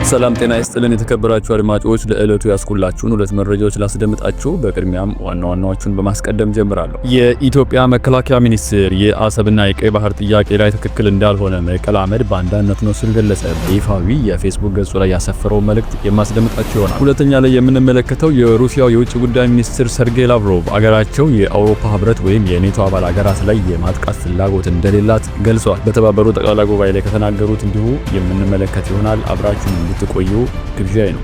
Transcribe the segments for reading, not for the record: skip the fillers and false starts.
ሰላም ጤና ይስጥልን የተከበራችሁ አድማጮች፣ ለዕለቱ ያስኩላችሁን ሁለት መረጃዎች ላስደምጣችሁ። በቅድሚያም ዋና ዋናዎቹን በማስቀደም ጀምራለሁ። የኢትዮጵያ መከላከያ ሚኒስቴር የአሰብና የቀይ ባህር ጥያቄ ላይ ትክክል እንዳልሆነ መቀላመድ ባንዳነት ነው ሲል ገለጸ። በይፋዊ የፌስቡክ ገጹ ላይ ያሰፈረው መልእክት የማስደምጣችሁ ይሆናል። ሁለተኛ ላይ የምንመለከተው የሩሲያው የውጭ ጉዳይ ሚኒስትር ሰርጌይ ላቭሮቭ አገራቸው የአውሮፓ ህብረት ወይም የኔቶ አባል አገራት ላይ የማጥቃት ፍላጎት እንደሌላት ገልጸዋል። በተባበሩ ጠቅላላ ጉባኤ ላይ ከተናገሩት እንዲሁ የምንመለከት ይሆናል። አብራችሁን እንድትቆዩ ግብዣዬ ነው።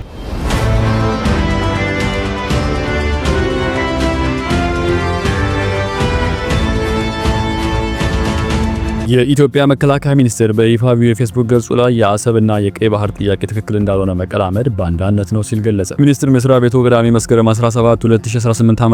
የኢትዮጵያ መከላከያ ሚኒስቴር በይፋዊ የፌስቡክ ገጹ ላይ የአሰብና የቀይ ባህር ጥያቄ ትክክል እንዳልሆነ መቀላመድ ባንዳነት ነው ሲል ገለጸ። ሚኒስቴር መስሪያ ቤቱ ቅዳሜ መስከረም 17 2018 ዓ.ም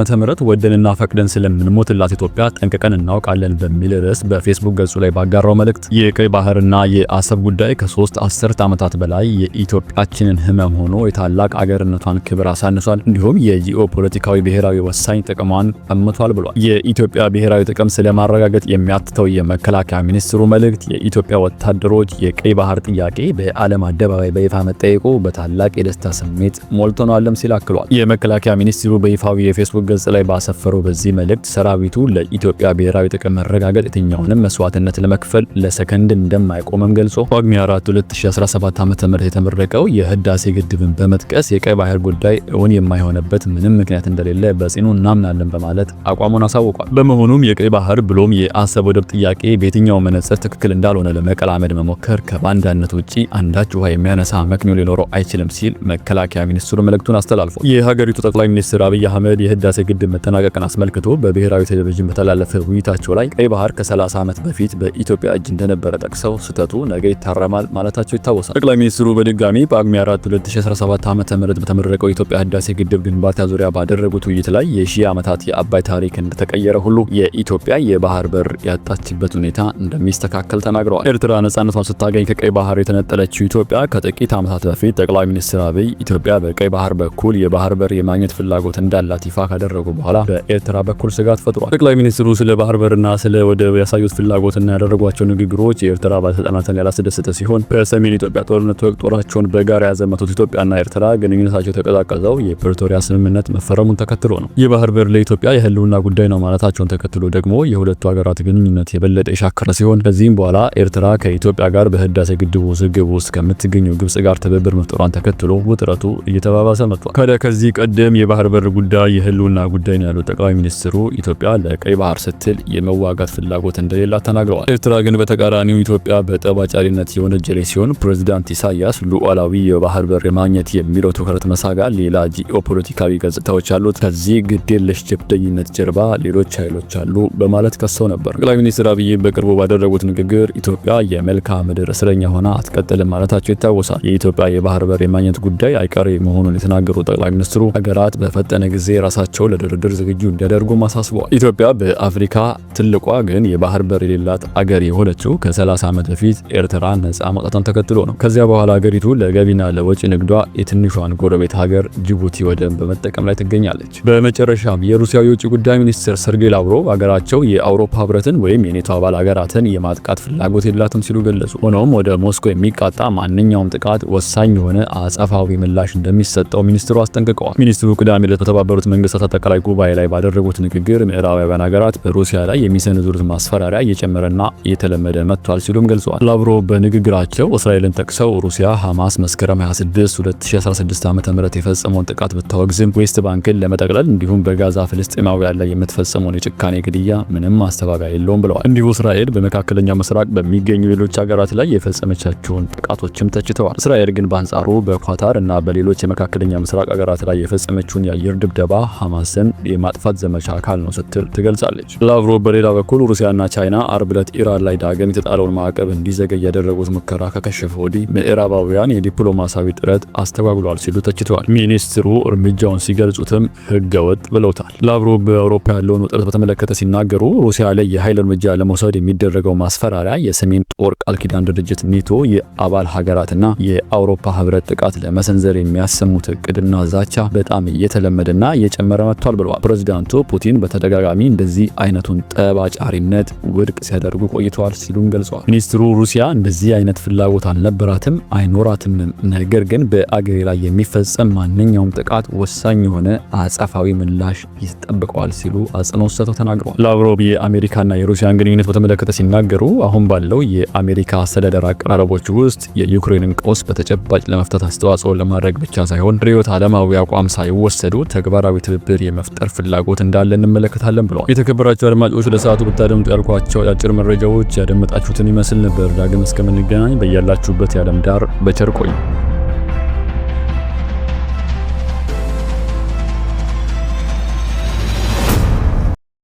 ወደንና ፈቅደን ስለምንሞትላት ኢትዮጵያ ጠንቅቀን እናውቃለን በሚል ርዕስ በፌስቡክ ገጹ ላይ ባጋራው መልእክት የቀይ ባህርና የአሰብ ጉዳይ ከ3 አስርት ዓመታት በላይ የኢትዮጵያችንን ህመም ሆኖ የታላቅ አገርነቷን ክብር አሳንሷል፣ እንዲሁም የጂኦፖለቲካዊ ብሔራዊ ወሳኝ ጥቅሟን ቀምቷል ብሏል። የኢትዮጵያ ብሔራዊ ጥቅም ስለማረጋገጥ የሚያትተው የመከላከያ ሚኒስትሩ መልእክት የኢትዮጵያ ወታደሮች የቀይ ባህር ጥያቄ በዓለም አደባባይ በይፋ መጠየቁ በታላቅ የደስታ ስሜት ሞልቶናልም ሲል አክሏል። የመከላከያ ሚኒስትሩ በይፋዊ የፌስቡክ ገጽ ላይ ባሰፈረው በዚህ መልእክት ሰራዊቱ ለኢትዮጵያ ብሔራዊ ጥቅም መረጋገጥ የትኛውንም መስዋዕትነት ለመክፈል ለሰከንድ እንደማይቆምም ገልጾ ጳጉሜ 4 2017 ዓ.ም የተመረቀው የህዳሴ ግድብን በመጥቀስ የቀይ ባህር ጉዳይ እውን የማይሆንበት ምንም ምክንያት እንደሌለ በጽኑ እናምናለን በማለት አቋሙን አሳውቋል። በመሆኑም የቀይ ባህር ብሎም የአሰብ ወደብ ጥያቄ በየትኛው መነጽር ትክክል እንዳልሆነ ለመቀላመድ መሞከር ከባንዳነት ውጪ አንዳች ውሃ የሚያነሳ መክኖ ሊኖረው አይችልም ሲል መከላከያ ሚኒስትሩ መልእክቱን አስተላልፏል። የሀገሪቱ ጠቅላይ ሚኒስትር አብይ አህመድ የህዳሴ ግድብ መጠናቀቅን አስመልክቶ በብሔራዊ ቴሌቪዥን በተላለፈ ውይይታቸው ላይ ቀይ ባህር ከ30 ዓመት በፊት በኢትዮጵያ እጅ እንደነበረ ጠቅሰው ስህተቱ ነገ ይታረማል ማለታቸው ይታወሳል። ጠቅላይ ሚኒስትሩ በድጋሚ ጳጉሜ 4 2017 ዓ.ም በተመረቀው የኢትዮጵያ ህዳሴ ግድብ ግንባታ ዙሪያ ባደረጉት ውይይት ላይ የሺህ ዓመታት የአባይ ታሪክ እንደተቀየረ ሁሉ የኢትዮጵያ የባህር በር ያጣችበት ሁኔታ እንደሚስተካከል ተናግረዋል። ኤርትራ ነጻነቷን ስታገኝ ከቀይ ባህር የተነጠለችው ኢትዮጵያ ከጥቂት ዓመታት በፊት ጠቅላይ ሚኒስትር አብይ ኢትዮጵያ በቀይ ባህር በኩል የባህር በር የማግኘት ፍላጎት እንዳላት ይፋ ካደረጉ በኋላ በኤርትራ በኩል ስጋት ፈጥሯል። ጠቅላይ ሚኒስትሩ ስለ ባህር በርና ስለ ወደብ ያሳዩት ፍላጎትና ያደረጓቸው ንግግሮች የኤርትራ ባለስልጣናትን ያላስደሰተ ሲሆን በሰሜን ኢትዮጵያ ጦርነት ወቅት ጦራቸውን በጋራ ያዘመቱት ኢትዮጵያና ኤርትራ ግንኙነታቸው የተቀዛቀዘው የፕሪቶሪያ ስምምነት መፈረሙን ተከትሎ ነው። የባህር በር ለኢትዮጵያ የህልውና ጉዳይ ነው ማለታቸውን ተከትሎ ደግሞ የሁለቱ ሀገራት ግንኙነት የበለጠ የሻከረ ሲሆን ከዚህም በኋላ ኤርትራ ከኢትዮጵያ ጋር በህዳሴ ግድቡ ውዝግብ ውስጥ ከምትገኘው ግብጽ ጋር ትብብር መፍጠሯን ተከትሎ ውጥረቱ እየተባባሰ መጥቷል። ከዚህ ቀደም የባህር በር ጉዳይ የህልውና ጉዳይ ነው ያሉት ጠቅላይ ሚኒስትሩ ኢትዮጵያ ለቀይ ባህር ስትል የመዋጋት ፍላጎት እንደሌላት ተናግረዋል። ኤርትራ ግን በተቃራኒው ኢትዮጵያ በጠባጫሪነት የወነጀለች ሲሆን ፕሬዝዳንት ኢሳያስ ሉዓላዊ የባህር በር ማግኘት የሚለው ትኩረት መሳጋ ሌላ ጂኦፖለቲካዊ ገጽታዎች አሉት፣ ከዚህ ግዴለሽ ጀብደኝነት ጀርባ ሌሎች ኃይሎች አሉ በማለት ከሰው ነበር። ጠቅላይ ሚኒስትር አብይ በቅርቡ ባደረጉት ንግግር ኢትዮጵያ የመልክዓ ምድር እስረኛ ሆና አትቀጥልም ማለታቸው ይታወሳል። የኢትዮጵያ የባህር በር የማግኘት ጉዳይ አይቀሬ መሆኑን የተናገሩት ጠቅላይ ሚኒስትሩ ሀገራት በፈጠነ ጊዜ ራሳቸው ለድርድር ዝግጁ እንዲያደርጉ አሳስበዋል። ኢትዮጵያ በአፍሪካ ትልቋ ግን የባህር በር የሌላት አገር የሆነችው ከ30 ዓመት በፊት ኤርትራ ነጻ መውጣቷን ተከትሎ ነው። ከዚያ በኋላ ሀገሪቱ ለገቢና ለወጪ ንግዷ የትንሿን ጎረቤት ሀገር ጅቡቲ ወደብ በመጠቀም ላይ ትገኛለች። በመጨረሻም የሩሲያ የውጭ ጉዳይ ሚኒስትር ሰርጌይ ላቭሮቭ ሀገራቸው የአውሮፓ ህብረትን ወይም የኔቶ አባል ሀገራትን የማጥቃት ፍላጎት የላትም ሲሉ ገለጹ። ሆኖም ወደ ሞስኮ የሚቃጣ ማንኛውም ጥቃት ወሳኝ የሆነ አጸፋዊ ምላሽ እንደሚሰጠው ሚኒስትሩ አስጠንቅቀዋል። ሚኒስትሩ ቅዳሜ ዕለት በተባበሩት መንግስታት አጠቃላይ ጉባኤ ላይ ባደረጉት ንግግር ምዕራባውያን ሀገራት በሩሲያ ላይ የሚሰነዝሩት ማስፈራሪያ እየጨመረና እየተለመደ መጥቷል ሲሉም ገልጸዋል። ላቭሮቭ በንግግራቸው እስራኤልን ጠቅሰው ሩሲያ ሐማስ መስከረም 26 2016 ዓ.ም የፈጸመውን ጥቃት ብታወግዝም ዌስት ባንክን ለመጠቅለል እንዲሁም በጋዛ ፍልስጤማውያን ላይ የምትፈጸመውን የጭካኔ ግድያ ምንም ማስተባበያ የለውም ብለዋል። እንዲሁ እስራኤል በመካከለኛው ምስራቅ በሚገኙ ሌሎች ሀገራት ላይ የፈጸመቻቸውን ጥቃቶችም ተችተዋል። እስራኤል ግን በአንጻሩ በኳታር እና በሌሎች የመካከለኛ ምስራቅ ሀገራት ላይ የፈጸመችውን የአየር ድብደባ ሐማስን የማጥፋት ዘመቻ አካል ነው ስትል ትገልጻለች። ላቭሮቭ በሌላ በኩል ሩሲያና ቻይና አርብ ዕለት ኢራን ላይ ዳግም የተጣለውን ማዕቀብ እንዲዘገይ ያደረጉት ሙከራ ከከሸፈ ወዲህ ምዕራባውያን የዲፕሎማሲያዊ ጥረት አስተጓጉሏል ሲሉ ተችተዋል። ሚኒስትሩ እርምጃውን ሲገልጹትም ህገወጥ ብለውታል። ላቭሮቭ በአውሮፓ ያለውን ውጥረት በተመለከተ ሲናገሩ ሩሲያ ላይ የኃይል እርምጃ ለመውሰድ የሚደረግ የሚደረገው ማስፈራሪያ የሰሜን ጦር ቃል ኪዳን ድርጅት ኔቶ የአባል ሀገራትና የአውሮፓ ህብረት ጥቃት ለመሰንዘር የሚያሰሙት እቅድና ዛቻ በጣም እየተለመደና እየጨመረ መጥቷል ብለዋል። ፕሬዝዳንቱ ፑቲን በተደጋጋሚ እንደዚህ አይነቱን ጠባጫሪነት ውድቅ ሲያደርጉ ቆይተዋል ሲሉም ገልጸዋል። ሚኒስትሩ ሩሲያ እንደዚህ አይነት ፍላጎት አልነበራትም አይኖራትም፣ ነገር ግን በአገሬ ላይ የሚፈጸም ማንኛውም ጥቃት ወሳኝ የሆነ አጸፋዊ ምላሽ ይጠብቀዋል ሲሉ አጽንኦት ሰጥተው ተናግረዋል። ላቭሮቭ የአሜሪካና የሩሲያን ግንኙነት በተመለከተ ሲናገሩ አሁን ባለው የአሜሪካ አስተዳደር አቀራረቦች ውስጥ የዩክሬንን ቀውስ በተጨባጭ ለመፍታት አስተዋጽኦ ለማድረግ ብቻ ሳይሆን ርዕዮተ ዓለማዊ አቋም ሳይወሰዱ ተግባራዊ ትብብር የመፍጠር ፍላጎት እንዳለ እንመለከታለን ብለዋል። የተከበራችሁ አድማጮች ለሰዓቱ ብታደምጡ ያልኳቸው አጭር መረጃዎች ያደመጣችሁትን ይመስል ነበር። ዳግም እስከምንገናኝ በያላችሁበት የዓለም ዳር በቸር ቆዩ።